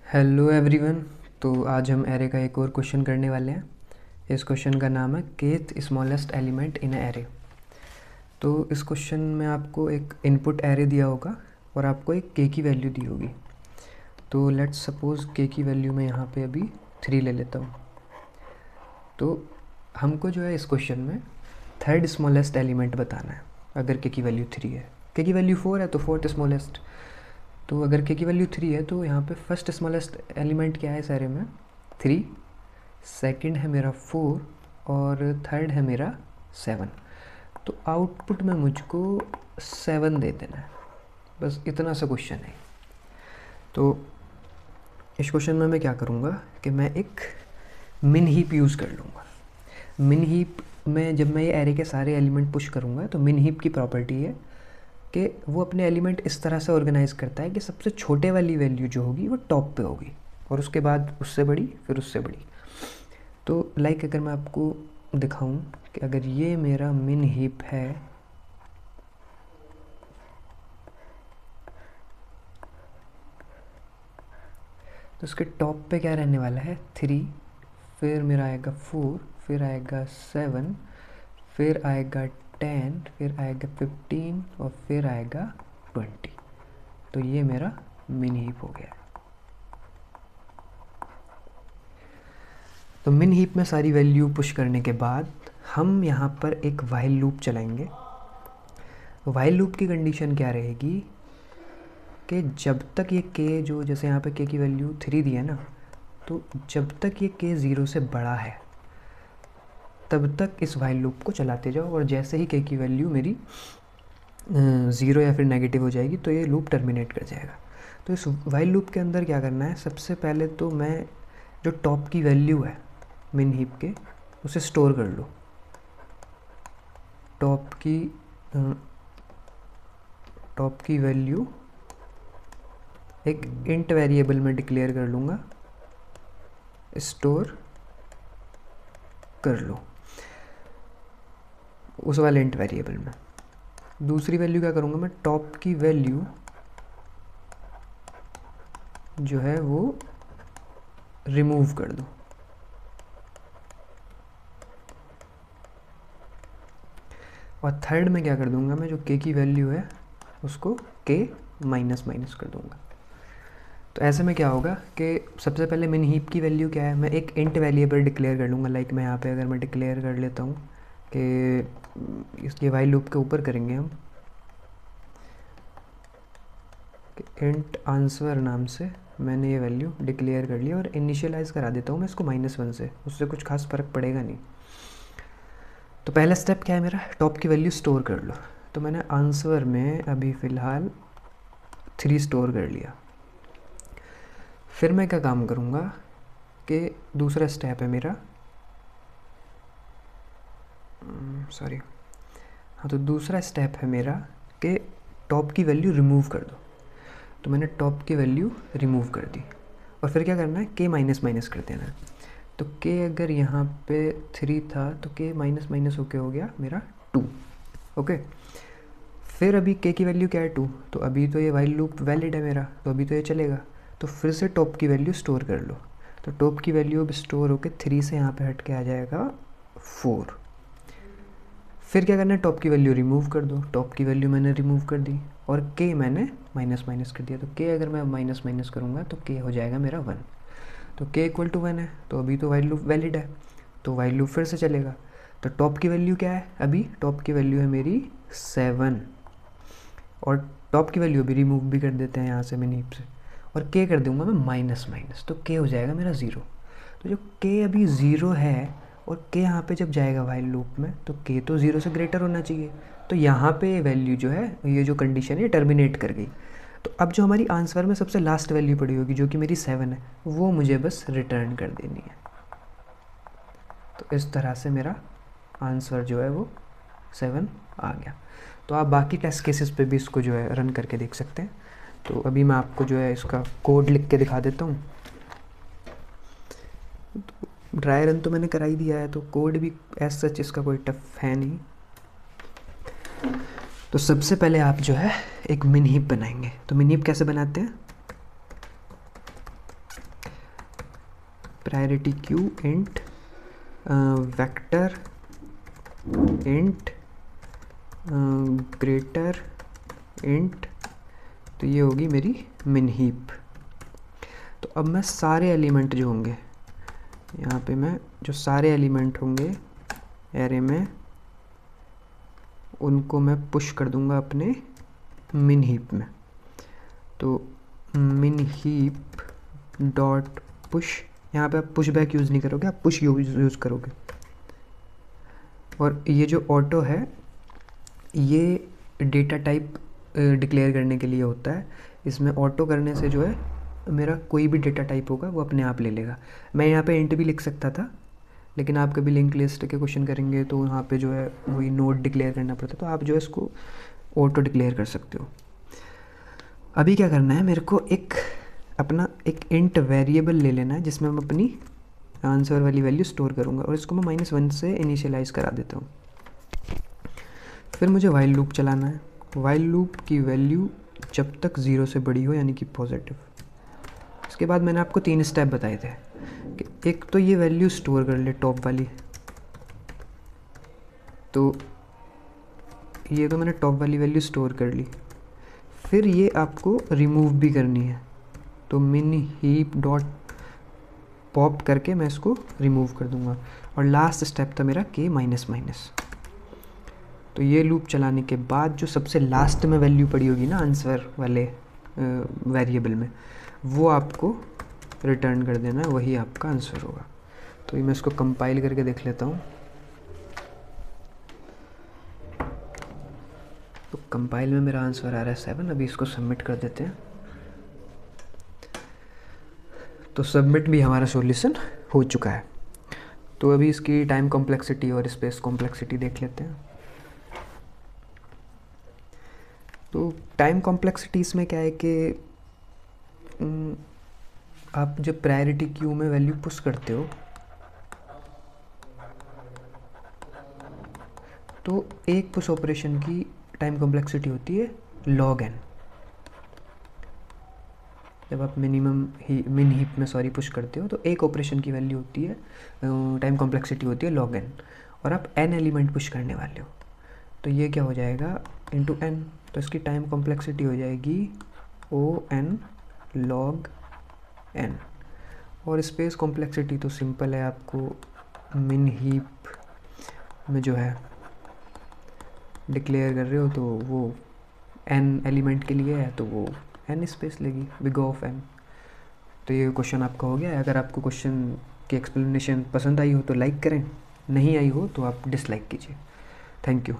Hello everyone. तो आज हम एरे का एक और क्वेश्चन करने वाले हैं। इस क्वेश्चन का नाम है kth smallest element in array. तो इस क्वेश्चन में आपको एक इनपुट एरे दिया होगा और आपको एक के की वैल्यू दी होगी। तो लेट्स सपोज़ के की वैल्यू मैं यहाँ पे अभी 3 ले लेता हूँ। तो हमको जो है इस क्वेश्चन में थर्ड स्मॉलेस्ट एलिमेंट बताना है। अगर के की वैल्यू 3 है, के की वैल्यू 4 है तो फोर्थ स्मॉलेस्ट। तो अगर के की वैल्यू 3 है तो यहाँ पे फर्स्ट स्मॉलेस्ट एलिमेंट क्या है इस एरे में? 3, सेकंड है मेरा 4 और थर्ड है मेरा 7। तो आउटपुट में मुझको 7 दे देना है। बस इतना सा क्वेश्चन है। तो इस क्वेश्चन में मैं क्या करूँगा कि मैं एक मिन हीप यूज़ कर लूँगा। मिन हीप में जब मैं ये एरे के सारे एलिमेंट पुश करूँगा तो मिन हीप की प्रॉपर्टी है कि वो अपने एलिमेंट इस तरह से ऑर्गेनाइज़ करता है कि सबसे छोटे वाली वैल्यू जो होगी वो टॉप पे होगी और उसके बाद उससे बड़ी, फिर उससे बड़ी। तो लाइक अगर मैं आपको दिखाऊं कि अगर ये मेरा मिन हीप है, तो उसके टॉप पे क्या रहने वाला है? 3, फिर मेरा आएगा 4, फिर आएगा 7, फिर आएगा 10, फिर आएगा 15 और फिर आएगा 20। तो ये मेरा मिन हीप हो गया। तो मिन हीप में सारी वैल्यू पुश करने के बाद हम यहाँ पर एक वाइल लूप चलाएंगे। वाइल लूप की कंडीशन क्या रहेगी कि जब तक ये के, जो जैसे यहाँ पे के की वैल्यू 3 दी है ना, तो जब तक ये के 0 से बड़ा है तब तक इस वाइल लूप को चलाते जाओ और जैसे ही के की वैल्यू मेरी 0 या फिर नेगेटिव हो जाएगी तो ये लूप टर्मिनेट कर जाएगा। तो इस वाइल लूप के अंदर क्या करना है? सबसे पहले तो मैं जो टॉप की वैल्यू है मिन हीप के, उसे स्टोर कर लो। टॉप की वैल्यू एक इंट वेरिएबल में डिक्लेयर कर लूँगा, स्टोर कर लो उस वाले इंट वेरिएबल में। दूसरी वैल्यू क्या करूँगा मैं? टॉप की वैल्यू जो है वो रिमूव कर दूँ। और थर्ड में क्या कर दूँगा मैं? जो के की वैल्यू है उसको के माइनस माइनस कर दूँगा। तो ऐसे में क्या होगा कि सबसे पहले मिन हीप की वैल्यू क्या है? मैं एक इंट वेरिएबल डिक्लेयर कर लूँगा। लाइक मैं यहाँ पे अगर मैं डिक्लेयर कर लेता हूँ कि इसके वाइल लूप के ऊपर करेंगे हम कि इंट आंसर नाम से मैंने ये वैल्यू डिक्लेयर कर ली और इनिशियलाइज़ करा देता हूँ मैं इसको -1 से। उससे कुछ खास फ़र्क पड़ेगा नहीं। तो पहला स्टेप क्या है मेरा? टॉप की वैल्यू स्टोर कर लो। तो मैंने आंसर में अभी फ़िलहाल 3 स्टोर कर लिया। फिर मैं क्या काम करूँगा कि दूसरा स्टेप है मेरा, हाँ, तो दूसरा स्टेप है मेरा कि टॉप की वैल्यू रिमूव कर दो। तो मैंने टॉप की वैल्यू रिमूव कर दी और फिर क्या करना है? के माइनस माइनस कर देना है। तो के अगर यहाँ पे 3 था तो के माइनस माइनस होके हो गया मेरा 2। ओके, फिर अभी के की वैल्यू क्या है? 2। तो अभी तो ये वाइल लूप वैलिड है मेरा, तो अभी तो ये चलेगा। तो फिर से टॉप की वैल्यू स्टोर कर लो। तो टॉप की वैल्यू अब स्टोर होकर 3 से यहाँ पे हट के आ जाएगा 4। फिर क्या करना है? टॉप की वैल्यू रिमूव कर दो। टॉप की वैल्यू मैंने रिमूव कर दी और के मैंने माइनस माइनस कर दिया। तो के अगर मैं माइनस माइनस करूँगा तो के हो जाएगा मेरा 1। तो के इक्वल टू 1 है, तो अभी तो वाइल लूप वैलिड है, तो वाइल लूप फिर से चलेगा। तो टॉप की वैल्यू क्या है? अभी टॉप की वैल्यू है मेरी 7 और टॉप की वैल्यू भी रिमूव भी कर देते हैं यहाँ से मिन हीप से और के कर दूंगा मैं माइनस माइनस, तो के हो जाएगा मेरा 0। तो जो के अभी 0 है और के यहाँ पे जब जाएगा वाइल लूप में तो के तो 0 से ग्रेटर होना चाहिए। तो यहाँ पे वैल्यू जो है, ये जो कंडीशन है, टर्मिनेट कर गई। तो अब जो हमारी आंसर में सबसे लास्ट वैल्यू पड़ी होगी जो कि मेरी 7 है, वो मुझे बस रिटर्न कर देनी है। तो इस तरह से मेरा आंसर जो है वो 7 आ गया। तो आप बाकी टेस्ट केसेस पे भी इसको जो है रन करके देख सकते हैं। तो अभी मैं आपको जो है इसका कोड लिख के दिखा देता हूँ। तो ड्राई रन तो मैंने करा ही दिया है, तो कोड भी एज सच इसका कोई टफ है नहीं। तो सबसे पहले आप जो है एक मिन हीप बनाएंगे। तो मिन हीप कैसे बनाते हैं? Priority queue int vector int greater int, तो ये होगी मेरी मिन हीप। तो अब मैं सारे एलिमेंट जो होंगे यहाँ पे, मैं जो सारे एलिमेंट होंगे एरे में उनको मैं पुश कर दूंगा अपने मिन हीप में। तो मिन हीप डॉट पुश, यहाँ पे आप पुश बैक यूज़ नहीं करोगे, आप पुश यूज़ करोगे। और ये जो ऑटो है ये डेटा टाइप डिक्लेयर करने के लिए होता है। इसमें ऑटो करने से जो है मेरा कोई भी डेटा टाइप होगा वो अपने आप ले लेगा। मैं यहाँ पे इंट भी लिख सकता था, लेकिन आप कभी लिंक लिस्ट के क्वेश्चन करेंगे तो यहाँ पे जो है वही नोट डिक्लेयर करना पड़ता है, तो आप जो है इसको ऑटो डिक्लेयर कर सकते हो। अभी क्या करना है, मेरे को अपना एक इंट वेरिएबल ले लेना है जिसमें मैं अपनी आंसर वाली वैल्यू स्टोर करूँगा, और इसको मैं -1 से इनिशियलाइज़ करा देता हूँ। फिर मुझे वाइल लूप चलाना है। वाइल लूप की वैल्यू जब तक 0 से बड़ी हो, यानी कि पॉजिटिव। इसके बाद मैंने आपको 3 स्टेप बताए थे कि एक तो ये वैल्यू स्टोर कर ले टॉप वाली, तो ये तो मैंने टॉप वाली वैल्यू स्टोर कर ली। फिर ये आपको रिमूव भी करनी है, तो मिन हीप डॉट पॉप करके मैं इसको रिमूव कर दूंगा। और लास्ट स्टेप था मेरा k-। तो ये लूप चलाने के बाद जो सबसे लास्ट में वैल्यू पड़ी होगी ना आंसर वाले वेरिएबल में, वो आपको रिटर्न कर देना है, वही आपका आंसर होगा। तो ये मैं इसको कंपाइल करके देख लेता हूँ। तो कंपाइल में मेरा आंसर आ रहा है 7। अभी इसको सबमिट कर देते हैं। तो सबमिट भी हमारा सॉल्यूशन हो चुका है। तो अभी इसकी टाइम कॉम्प्लेक्सिटी और स्पेस कॉम्प्लेक्सिटी देख लेते हैं। तो टाइम कॉम्प्लेक्सिटी इसमें क्या है कि आप जब प्रायोरिटी क्यू में वैल्यू पुश करते हो तो एक पुश ऑपरेशन की टाइम कॉम्प्लेक्सिटी होती है log n। जब आप मिन हीप में पुश करते हो तो एक ऑपरेशन की वैल्यू होती है, टाइम कॉम्प्लेक्सिटी होती है log n, और आप n एलिमेंट पुश करने वाले हो, तो ये क्या हो जाएगा इंटू n। तो इसकी टाइम कॉम्प्लेक्सिटी हो जाएगी O(n) log n। और स्पेस कॉम्प्लेक्सिटी तो सिंपल है, आपको मिन हीप में जो है डिक्लेयर कर रहे हो तो वो n एलिमेंट के लिए है, तो वो n स्पेस लेगी बिग ऑफ n। तो ये क्वेश्चन आपका हो गया है। अगर आपको क्वेश्चन की एक्सप्लेनेशन पसंद आई हो तो लाइक करें, नहीं आई हो तो आप डिसलाइक कीजिए। Thank you.